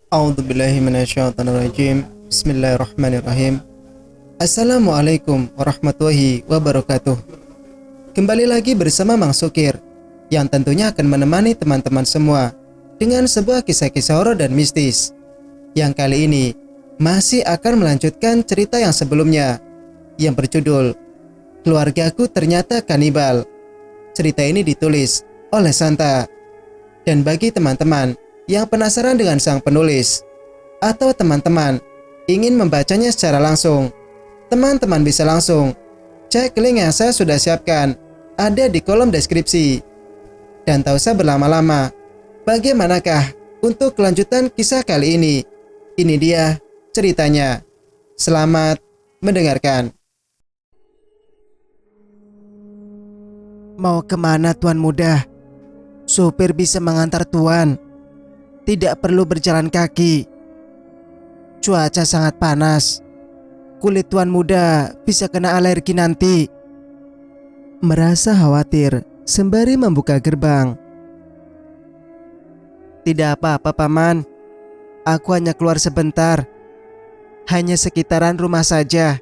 A'udzubillahiminasyaitonirrajim. Bismillahirrahmanirrahim. Assalamualaikum warahmatullahi wabarakatuh. Kembali lagi bersama Mang Sukir, yang tentunya akan menemani teman-teman semua dengan sebuah kisah-kisah horor dan mistis. Yang kali ini masih akan melanjutkan cerita yang sebelumnya, yang berjudul Keluargaku Ternyata Kanibal. Cerita ini ditulis oleh Santa. Dan bagi teman-teman yang penasaran dengan sang penulis, atau teman-teman ingin membacanya secara langsung, teman-teman bisa langsung cek link yang saya sudah siapkan, ada di kolom deskripsi. Dan tak usah berlama-lama, bagaimanakah untuk kelanjutan kisah kali ini? Ini dia ceritanya. Selamat mendengarkan. Mau kemana Tuan Muda? Supir bisa mengantar Tuan. Tidak perlu berjalan kaki. Cuaca sangat panas. Kulit Tuan Muda bisa kena alergi nanti. Merasa khawatir sembari membuka gerbang. Tidak apa-apa Paman. Aku hanya keluar sebentar. Hanya sekitaran rumah saja.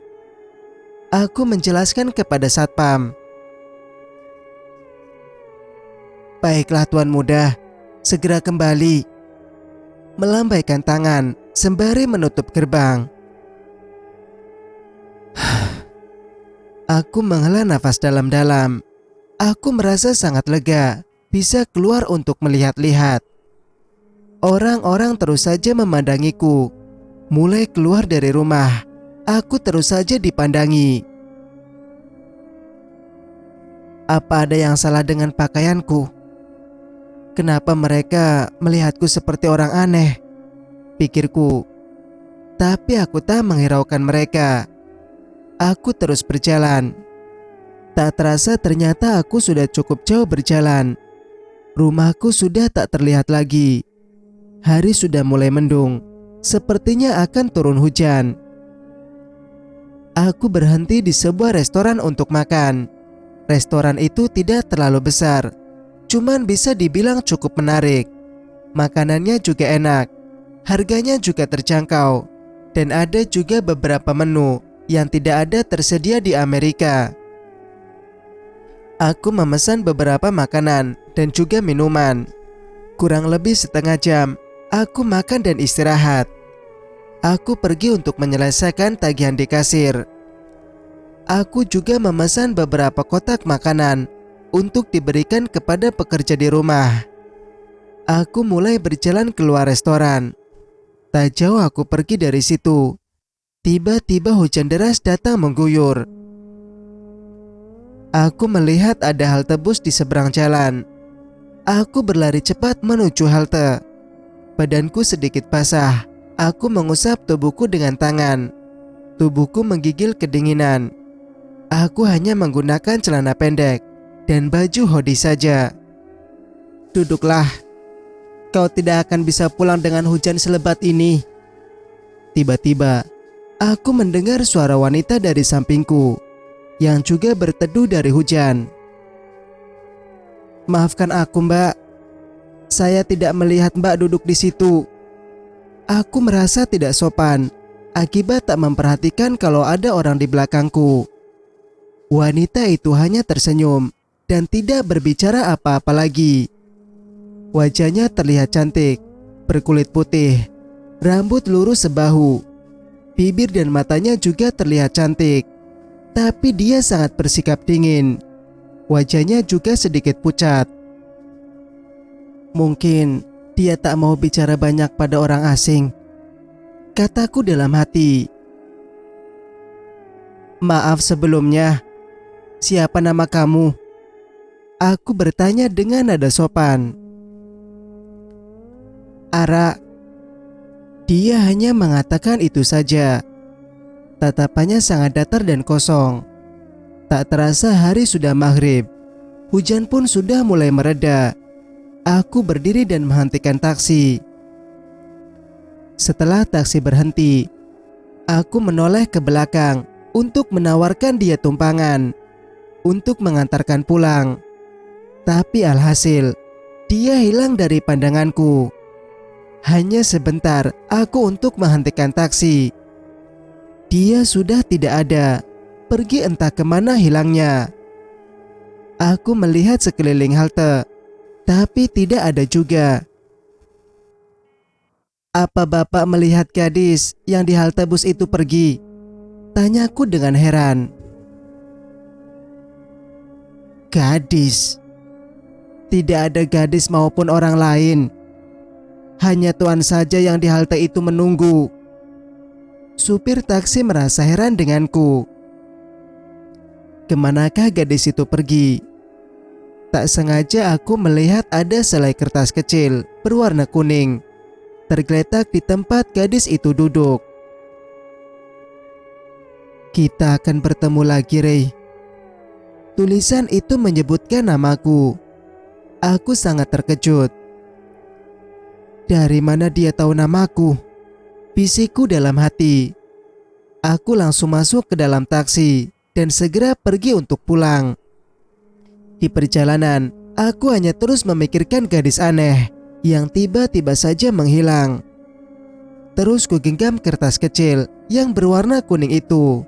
Aku menjelaskan kepada Satpam. Baiklah Tuan Muda, segera kembali. Melambaikan tangan sembari menutup gerbang. Aku menghela nafas dalam-dalam. Aku merasa sangat lega bisa keluar untuk melihat-lihat. Orang-orang terus saja memandangiku. Mulai keluar dari rumah, aku terus saja dipandangi. Apa ada yang salah dengan pakaianku? Kenapa mereka melihatku seperti orang aneh? Pikirku. Tapi aku tak menghiraukan mereka. Aku terus berjalan. Tak terasa ternyata aku sudah cukup jauh berjalan. Rumahku sudah tak terlihat lagi. Hari sudah mulai mendung. Sepertinya akan turun hujan. Aku berhenti di sebuah restoran untuk makan. Restoran itu tidak terlalu besar. Cuman bisa dibilang cukup menarik. Makanannya juga enak. Harganya juga terjangkau. Dan ada juga beberapa menu yang tidak ada tersedia di Amerika. Aku memesan beberapa makanan dan juga minuman. Kurang lebih setengah jam, aku makan dan istirahat. Aku pergi untuk menyelesaikan tagihan di kasir. Aku juga memesan beberapa kotak makanan untuk diberikan kepada pekerja di rumah. Aku mulai berjalan keluar restoran. Tak jauh aku pergi dari situ, tiba-tiba hujan deras datang mengguyur. Aku melihat ada halte bus di seberang jalan. Aku berlari cepat menuju halte. Badanku sedikit basah. Aku mengusap tubuhku dengan tangan. Tubuhku menggigil kedinginan. Aku hanya menggunakan celana pendek dan baju hoodie saja. Duduklah. Kau tidak akan bisa pulang dengan hujan selebat ini. Tiba-tiba, aku mendengar suara wanita dari sampingku yang juga berteduh dari hujan. Maafkan aku, Mbak. Saya tidak melihat Mbak duduk di situ. Aku merasa tidak sopan akibat tak memperhatikan kalau ada orang di belakangku. Wanita itu hanya tersenyum dan tidak berbicara apa-apa lagi. Wajahnya terlihat cantik, berkulit putih, rambut lurus sebahu. Bibir dan matanya juga terlihat cantik. Tapi dia sangat bersikap dingin. Wajahnya juga sedikit pucat. Mungkin dia tak mau bicara banyak pada orang asing, kataku dalam hati. Maaf sebelumnya, siapa nama kamu? Aku bertanya dengan nada sopan. Ara. Dia hanya mengatakan itu saja. Tatapannya sangat datar dan kosong. Tak terasa hari sudah maghrib. Hujan pun sudah mulai mereda. Aku berdiri dan menghentikan taksi. Setelah taksi berhenti, aku menoleh ke belakang untuk menawarkan dia tumpangan untuk mengantarkan pulang. Tapi alhasil, dia hilang dari pandanganku. Hanya sebentar aku untuk menghentikan taksi. Dia sudah tidak ada, pergi entah kemana hilangnya. Aku melihat sekeliling halte, tapi tidak ada juga. Apa Bapak melihat gadis yang di halte bus itu pergi? Tanyaku dengan heran. Gadis? Tidak ada gadis maupun orang lain. Hanya Tuan saja yang di halte itu menunggu. Supir taksi merasa heran denganku. Kemanakah gadis itu pergi? Tak sengaja aku melihat ada selai kertas kecil berwarna kuning tergeletak di tempat gadis itu duduk. Kita akan bertemu lagi, Rey. Tulisan itu menyebutkan namaku. Aku sangat terkejut. Dari mana dia tahu namaku? Bisikku dalam hati. Aku langsung masuk ke dalam taksi dan segera pergi untuk pulang. Di perjalanan, aku hanya terus memikirkan gadis aneh yang tiba-tiba saja menghilang. Terus ku genggam kertas kecil yang berwarna kuning itu.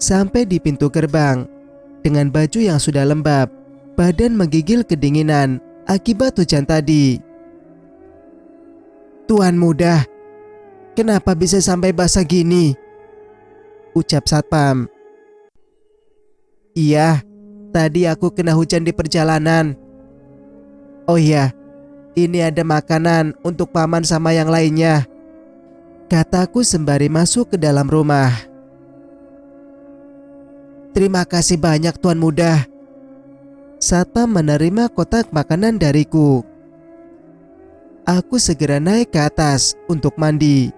Sampai di pintu gerbang, dengan baju yang sudah lembab, badan menggigil kedinginan akibat hujan tadi. Tuan muda, kenapa bisa sampai basah gini? Ucap satpam. Iya, tadi aku kena hujan di perjalanan. Oh iya, ini ada makanan untuk paman sama yang lainnya, kataku sembari masuk ke dalam rumah. Terima kasih banyak Tuan muda. Satpam menerima kotak makanan dariku. Aku segera naik ke atas untuk mandi.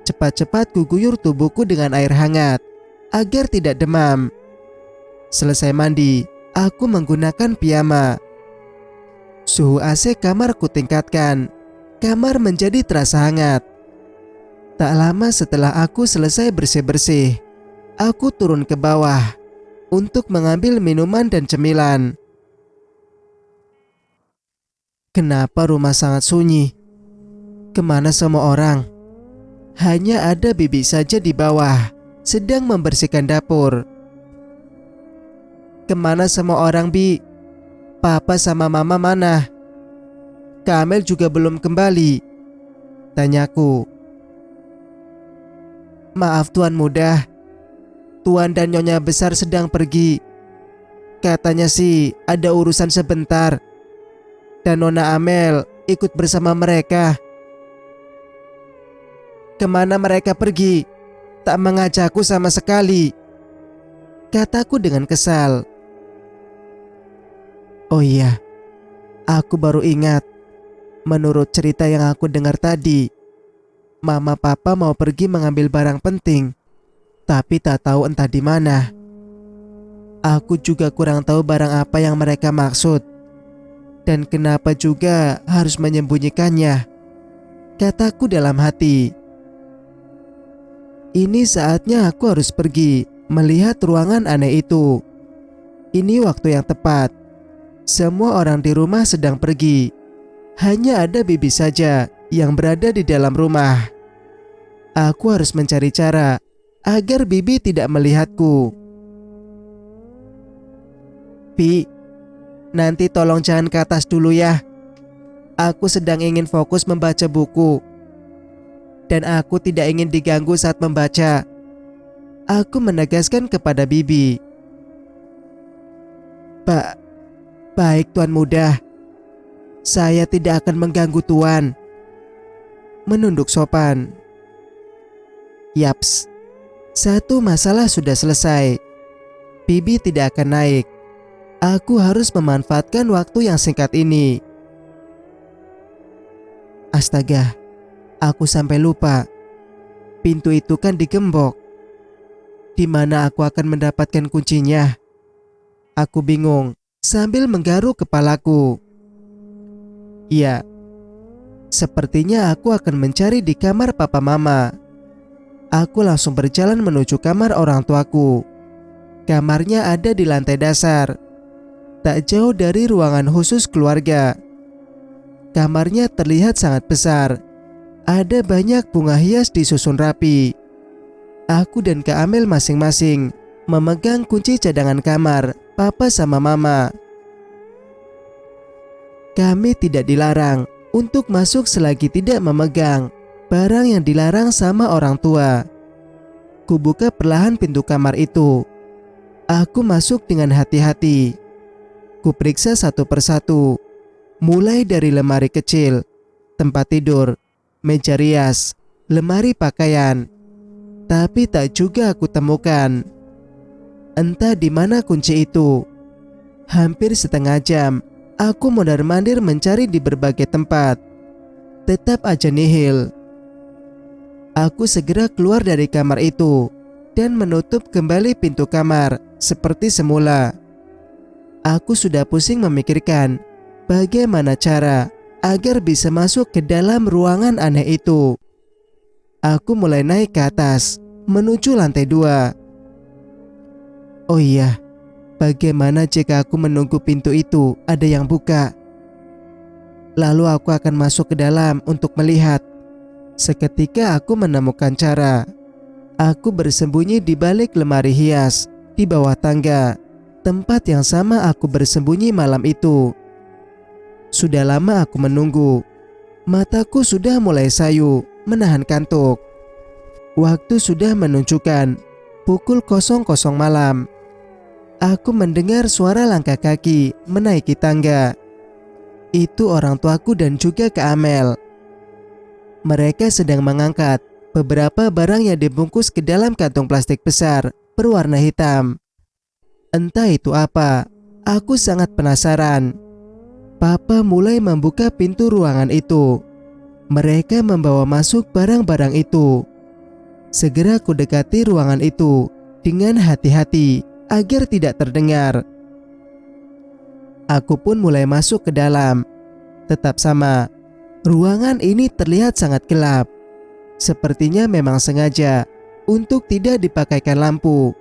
Cepat-cepat kuguyur tubuhku dengan air hangat agar tidak demam. Selesai mandi, aku menggunakan piyama. Suhu AC kamar kutingkatkan. Kamar menjadi terasa hangat. Tak lama setelah aku selesai bersih-bersih, aku turun ke bawah untuk mengambil minuman dan cemilan. Kenapa rumah sangat sunyi? Kemana semua orang? Hanya ada bibi saja di bawah, sedang membersihkan dapur. Kemana semua orang, Bi? Papa sama mama mana? Kamel juga belum kembali, tanyaku. Maaf Tuan muda, Tuan dan Nyonya besar sedang pergi. Katanya sih ada urusan sebentar. Dan Nona Amel ikut bersama mereka. Kemana mereka pergi? Tak mengajakku sama sekali, kataku dengan kesal. Oh iya, aku baru ingat. Menurut cerita yang aku dengar tadi, Mama Papa mau pergi mengambil barang penting, tapi tak tahu entah di mana. Aku juga kurang tahu barang apa yang mereka maksud. Dan kenapa juga harus menyembunyikannya, kataku dalam hati. Ini saatnya aku harus pergi melihat ruangan aneh itu. Ini waktu yang tepat. Semua orang di rumah sedang pergi. Hanya ada bibi saja yang berada di dalam rumah. Aku harus mencari cara agar bibi tidak melihatku. Bi, nanti tolong jangan ke atas dulu ya. Aku sedang ingin fokus membaca buku. Dan aku tidak ingin diganggu saat membaca. Aku menegaskan kepada bibi. Baik Tuan muda. Saya tidak akan mengganggu Tuan. Menunduk sopan. Yaps, satu masalah sudah selesai. Bibi tidak akan naik. Aku harus memanfaatkan waktu yang singkat ini. Astaga, aku sampai lupa. Pintu itu kan digembok. Di mana aku akan mendapatkan kuncinya? Aku bingung sambil menggaruk kepalaku. Iya, sepertinya aku akan mencari di kamar papa mama. Aku langsung berjalan menuju kamar orang tuaku. Kamarnya ada di lantai dasar, tak jauh dari ruangan khusus keluarga. Kamarnya terlihat sangat besar. Ada banyak bunga hias disusun rapi. Aku dan Kak Amel masing-masing memegang kunci cadangan kamar Papa sama Mama. Kami tidak dilarang untuk masuk selagi tidak memegang barang yang dilarang sama orang tua. Kubuka perlahan pintu kamar itu. Aku masuk dengan hati-hati. Kuperiksa satu persatu, mulai dari lemari kecil, tempat tidur, meja rias, lemari pakaian. Tapi tak juga aku temukan. Entah di mana kunci itu. Hampir setengah jam aku mondar-mandir mencari di berbagai tempat. Tetap aja nihil. Aku segera keluar dari kamar itu dan menutup kembali pintu kamar seperti semula. Aku sudah pusing memikirkan bagaimana cara agar bisa masuk ke dalam ruangan aneh itu. Aku mulai naik ke atas menuju lantai 2. Oh iya, bagaimana jika aku menunggu pintu itu ada yang buka? Lalu aku akan masuk ke dalam untuk melihat. Seketika aku menemukan cara. Aku bersembunyi di balik lemari hias di bawah tangga, tempat yang sama aku bersembunyi malam itu. Sudah lama aku menunggu. Mataku sudah mulai sayu, menahan kantuk. Waktu sudah menunjukkan pukul 00.00 malam. Aku mendengar suara langkah kaki menaiki tangga. Itu orang tuaku dan juga Kak Amel. Mereka sedang mengangkat beberapa barang yang dibungkus ke dalam kantong plastik besar berwarna hitam. Entah itu apa, aku sangat penasaran. Papa mulai membuka pintu ruangan itu. Mereka membawa masuk barang-barang itu. Segera ku dekati ruangan itu dengan hati-hati agar tidak terdengar. Aku pun mulai masuk ke dalam. Tetap sama, ruangan ini terlihat sangat gelap. Sepertinya memang sengaja untuk tidak dipakaikan lampu.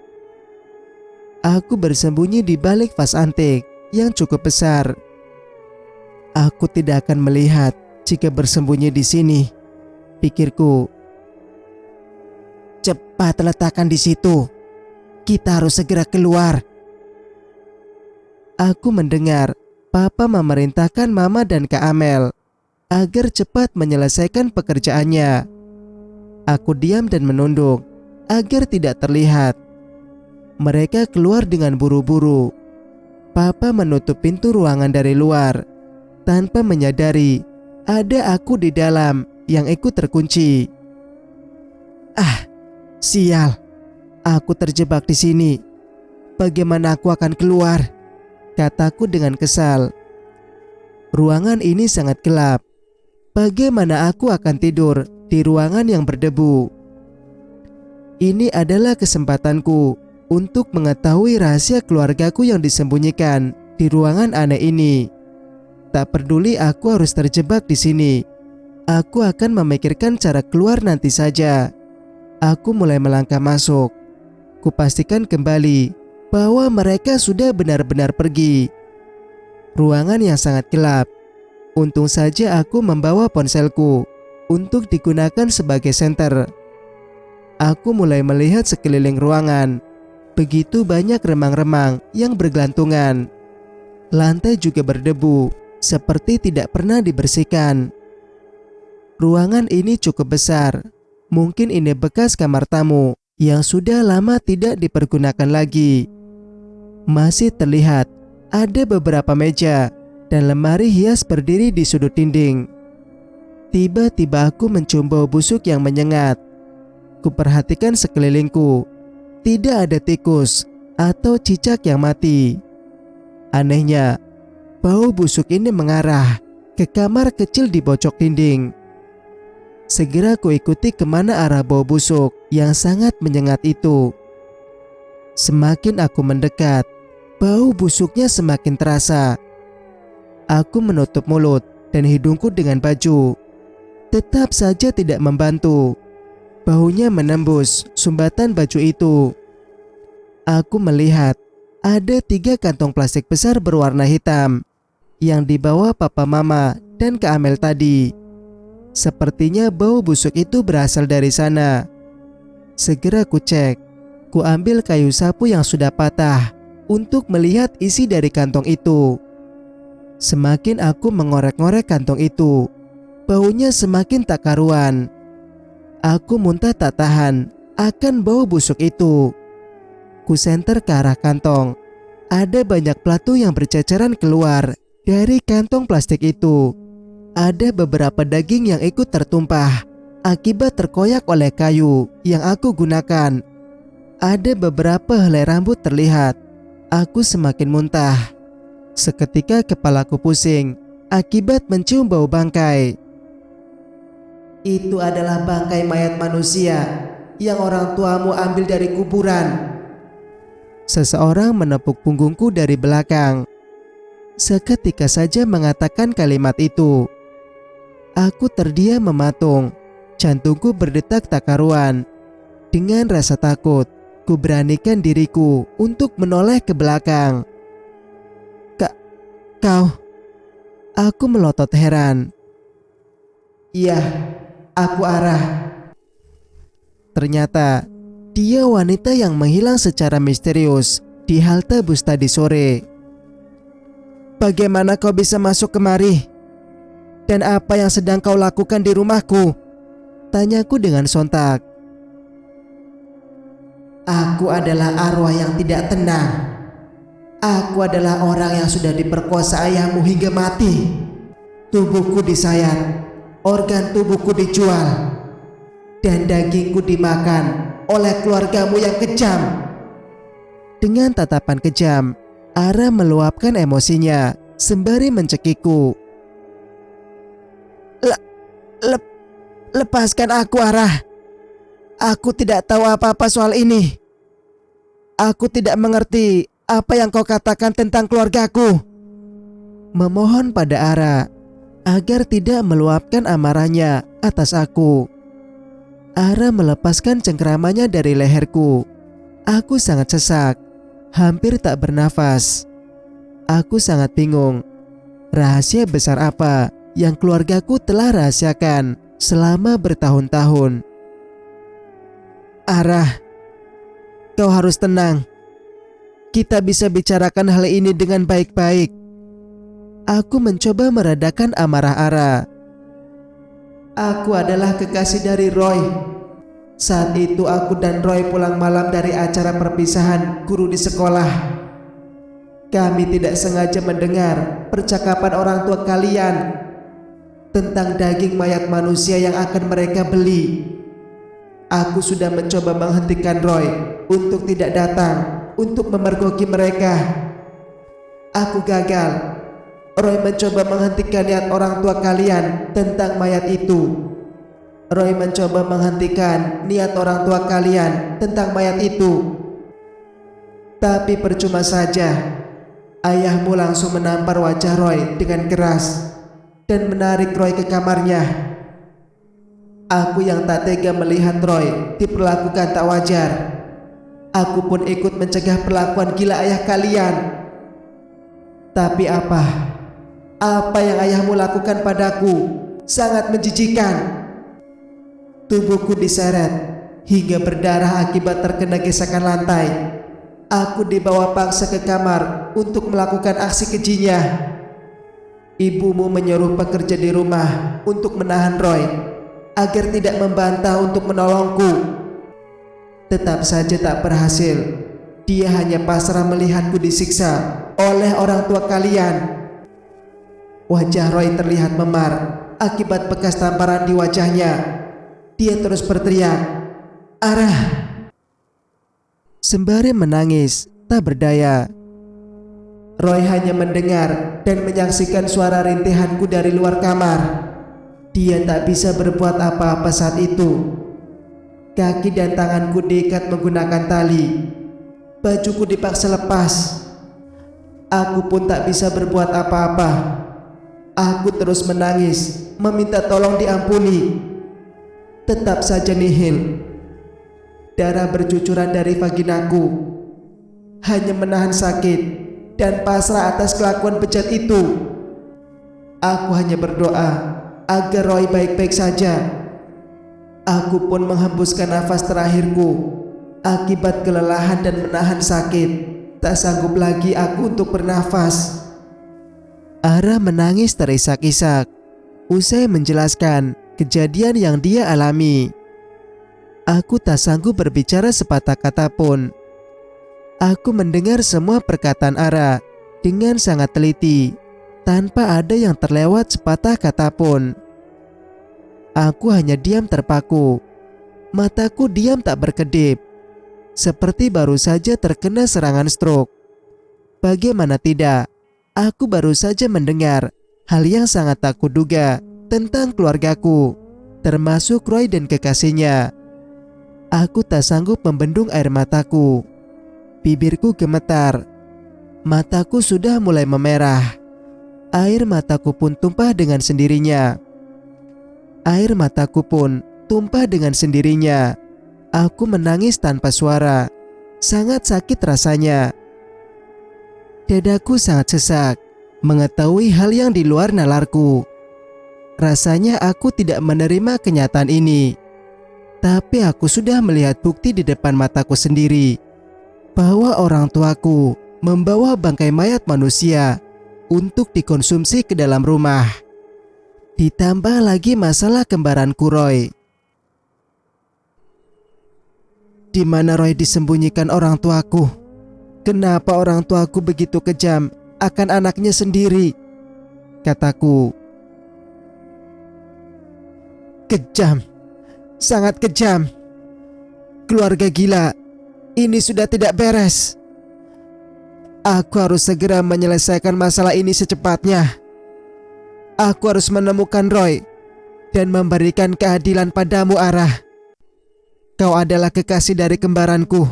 Aku bersembunyi di balik vas antik yang cukup besar. Aku tidak akan melihat jika bersembunyi di sini, pikirku. Cepat letakkan di situ. Kita harus segera keluar. Aku mendengar Papa memerintahkan Mama dan Kak Amel agar cepat menyelesaikan pekerjaannya. Aku diam dan menunduk agar tidak terlihat. Mereka keluar dengan buru-buru. Papa menutup pintu ruangan dari luar tanpa menyadari ada aku di dalam yang ikut terkunci. Ah, sial. Aku terjebak di sini. Bagaimana aku akan keluar? Kataku dengan kesal. Ruangan ini sangat gelap. Bagaimana aku akan tidur di ruangan yang berdebu? Ini adalah kesempatanku untuk mengetahui rahasia keluargaku yang disembunyikan di ruangan aneh ini. Tak peduli aku harus terjebak di sini. Aku akan memikirkan cara keluar nanti saja. Aku mulai melangkah masuk. Kupastikan kembali bahwa mereka sudah benar-benar pergi. Ruangan yang sangat gelap. Untung saja aku membawa ponselku untuk digunakan sebagai senter. Aku mulai melihat sekeliling ruangan. Begitu banyak remang-remang yang bergelantungan. Lantai juga berdebu, seperti tidak pernah dibersihkan. Ruangan ini cukup besar. Mungkin ini bekas kamar tamu yang sudah lama tidak dipergunakan lagi. Masih terlihat ada beberapa meja dan lemari hias berdiri di sudut dinding. Tiba-tiba aku mencium bau busuk yang menyengat. Kuperhatikan sekelilingku. Tidak ada tikus atau cicak yang mati. Anehnya, bau busuk ini mengarah ke kamar kecil di pojok dinding. Segera ku ikuti kemana arah bau busuk yang sangat menyengat itu. Semakin aku mendekat, bau busuknya semakin terasa. Aku menutup mulut dan hidungku dengan baju. Tetap saja tidak membantu. Baunya menembus sumbatan baju itu. Aku melihat ada 3 kantong plastik besar berwarna hitam yang dibawa papa mama dan Kak Amel tadi. Sepertinya bau busuk itu berasal dari sana. Segera ku cek. Ku ambil kayu sapu yang sudah patah untuk melihat isi dari kantong itu. Semakin aku mengorek-ngorek kantong itu, baunya semakin tak karuan. Aku muntah tak tahan akan bau busuk itu. Ku senter ke arah kantong. Ada banyak pelatu yang berceceran keluar dari kantong plastik itu. Ada beberapa daging yang ikut tertumpah akibat terkoyak oleh kayu yang aku gunakan. Ada beberapa helai rambut terlihat. Aku semakin muntah. Seketika kepalaku pusing akibat mencium bau bangkai. Itu adalah bangkai mayat manusia yang orang tuamu ambil dari kuburan. Seseorang menepuk punggungku dari belakang. Seketika saja mengatakan kalimat itu. Aku terdiam mematung. Jantungku berdetak tak karuan. Dengan rasa takut, ku beranikan diriku untuk menoleh ke belakang. Kau? Aku melotot heran. Iya, aku Arah. Ternyata dia wanita yang menghilang secara misterius di halte bus tadi sore. Bagaimana kau bisa masuk kemari? Dan apa yang sedang kau lakukan di rumahku? Tanyaku dengan sontak. Aku adalah arwah yang tidak tenang. Aku adalah orang yang sudah diperkosa ayahmu hingga mati. Tubuhku disayat, organ tubuhku dijual, dan dagingku dimakan oleh keluargamu yang kejam. Dengan tatapan kejam, Ara meluapkan emosinya sembari mencekikku. Lepaskan aku, Ara. Aku tidak tahu apa-apa soal ini. Aku tidak mengerti apa yang kau katakan tentang keluargaku. Memohon pada Ara agar tidak meluapkan amarahnya atas aku. Ara melepaskan cengkeramannya dari leherku. Aku sangat sesak, hampir tak bernafas. Aku sangat bingung. Rahasia besar apa yang keluargaku telah rahasiakan selama bertahun-tahun? Ara, kau harus tenang. Kita bisa bicarakan hal ini dengan baik-baik. Aku mencoba meredakan amarah Ara. Aku adalah kekasih dari Roy. Saat itu aku dan Roy pulang malam dari acara perpisahan guru di sekolah. Kami tidak sengaja mendengar percakapan orang tua kalian tentang daging mayat manusia yang akan mereka beli. Aku sudah mencoba menghentikan Roy untuk tidak datang untuk memergoki mereka. Aku gagal. Roy mencoba menghentikan niat orang tua kalian tentang mayat itu. Roy mencoba menghentikan niat orang tua kalian tentang mayat itu. Tapi percuma saja. Ayahmu langsung menampar wajah Roy dengan keras dan menarik Roy ke kamarnya. Aku yang tak tega melihat Roy diperlakukan tak wajar. Aku pun ikut mencegah perlakuan gila ayah kalian. Tapi apa yang ayahmu lakukan padaku sangat menjijikan. Tubuhku diseret hingga berdarah akibat terkena gesekan lantai. Aku dibawa paksa ke kamar untuk melakukan aksi kejinya. Ibumu menyuruh pekerja di rumah untuk menahan Roy agar tidak membantah untuk menolongku. Tetap saja tak berhasil. Dia hanya pasrah melihatku disiksa oleh orang tua kalian. Wajah Roy terlihat memar akibat bekas tamparan di wajahnya. Dia terus berteriak, "Arah!" Sembari menangis, tak berdaya. Roy hanya mendengar dan menyaksikan suara rintihanku dari luar kamar. Dia tak bisa berbuat apa-apa saat itu. Kaki dan tanganku diikat menggunakan tali. Bajuku dipaksa lepas. Aku pun tak bisa berbuat apa-apa. Aku terus menangis, meminta tolong diampuni. Tetap saja nihil. Darah bercucuran dari vaginaku. Hanya menahan sakit dan pasrah atas kelakuan bejat itu. Aku hanya berdoa agar Roy baik-baik saja. Aku pun menghembuskan nafas terakhirku. Akibat kelelahan dan menahan sakit, tak sanggup lagi aku untuk bernafas. Ara menangis terisak-isak usai menjelaskan kejadian yang dia alami. Aku tak sanggup berbicara sepatah kata pun. Aku mendengar semua perkataan Ara dengan sangat teliti, tanpa ada yang terlewat sepatah kata pun. Aku hanya diam terpaku. Mataku diam tak berkedip, seperti baru saja terkena serangan stroke. Bagaimana tidak, aku baru saja mendengar hal yang sangat tak kuduga tentang keluargaku, termasuk Roy dan kekasihnya. Aku tak sanggup membendung air mataku. Bibirku gemetar. Mataku sudah mulai memerah. Air mataku pun tumpah dengan sendirinya. Air mataku pun tumpah dengan sendirinya. Aku menangis tanpa suara. Sangat sakit rasanya. Dadaku sangat sesak mengetahui hal yang di luar nalarku. Rasanya aku tidak menerima kenyataan ini. Tapi aku sudah melihat bukti di depan mataku sendiri bahwa orang tuaku membawa bangkai mayat manusia untuk dikonsumsi ke dalam rumah. Ditambah lagi masalah kembaranku Roy. Di mana Roy disembunyikan orang tuaku? Kenapa orang tuaku begitu kejam akan anaknya sendiri? Kataku. Kejam, sangat kejam. Keluarga gila, ini sudah tidak beres. Aku harus segera menyelesaikan masalah ini secepatnya. Aku harus menemukan Roy dan memberikan keadilan padamu, Ara. Kau adalah kekasih dari kembaranku.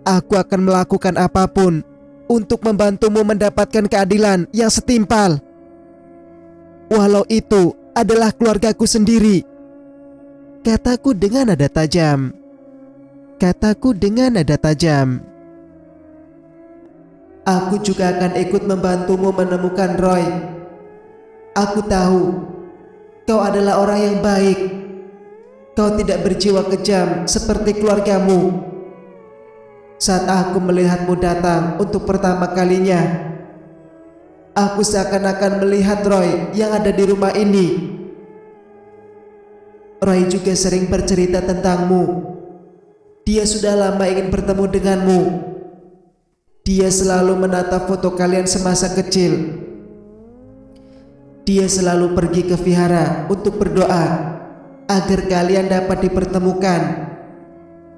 Aku akan melakukan apapun untuk membantumu mendapatkan keadilan yang setimpal. Walau itu adalah keluargaku sendiri. Kataku dengan nada tajam. Kataku dengan nada tajam. Aku juga akan ikut membantumu menemukan Roy. Aku tahu kau adalah orang yang baik. Kau tidak berjiwa kejam seperti keluargamu. Saat aku melihatmu datang untuk pertama kalinya, aku seakan-akan melihat Roy yang ada di rumah ini. Roy juga sering bercerita tentangmu. Dia sudah lama ingin bertemu denganmu. Dia selalu menatap foto kalian semasa kecil. Dia selalu pergi ke vihara untuk berdoa agar kalian dapat dipertemukan.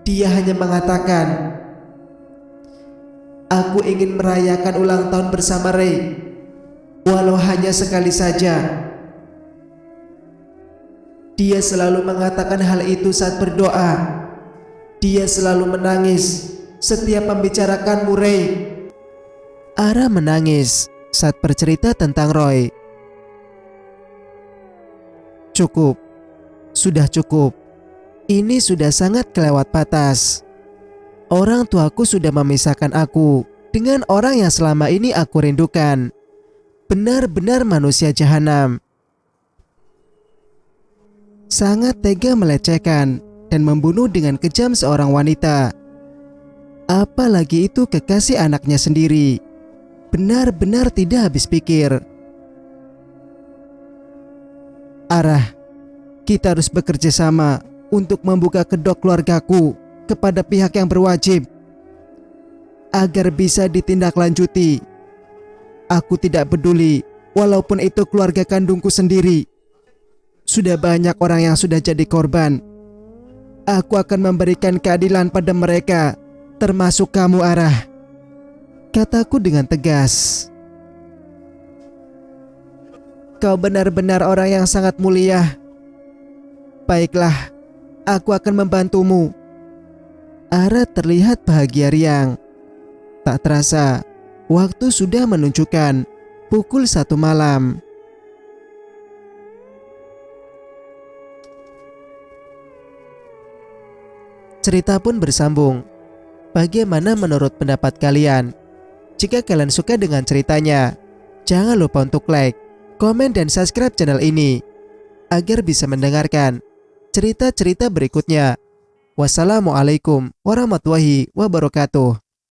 Dia hanya mengatakan, aku ingin merayakan ulang tahun bersama Ray, walau hanya sekali saja. Dia selalu mengatakan hal itu saat berdoa. Dia selalu menangis setiap membicarakanmu, Ray. Ara menangis saat bercerita tentang Roy. Cukup. Sudah cukup. Ini sudah sangat kelewat batas. Orang tuaku sudah memisahkan aku dengan orang yang selama ini aku rindukan. Benar-benar manusia jahanam. Sangat tega melecehkan dan membunuh dengan kejam seorang wanita. Apalagi itu kekasih anaknya sendiri. Benar-benar tidak habis pikir. Arah, kita harus bekerja sama untuk membuka kedok keluargaku kepada pihak yang berwajib agar bisa ditindaklanjuti. Aku tidak peduli walaupun itu keluarga kandungku sendiri. Sudah banyak orang yang sudah jadi korban. Aku akan memberikan keadilan pada mereka, termasuk kamu, Arah. Kataku dengan tegas. Kau benar-benar orang yang sangat mulia. Baiklah, aku akan membantumu. Ara terlihat bahagia riang. Tak terasa, waktu sudah menunjukkan pukul 1 malam. Cerita pun bersambung. Bagaimana menurut pendapat kalian? Jika kalian suka dengan ceritanya, Jangan lupa untuk like, komen, dan subscribe channel ini agar bisa mendengarkan cerita-cerita berikutnya. Wassalamualaikum warahmatullahi wabarakatuh.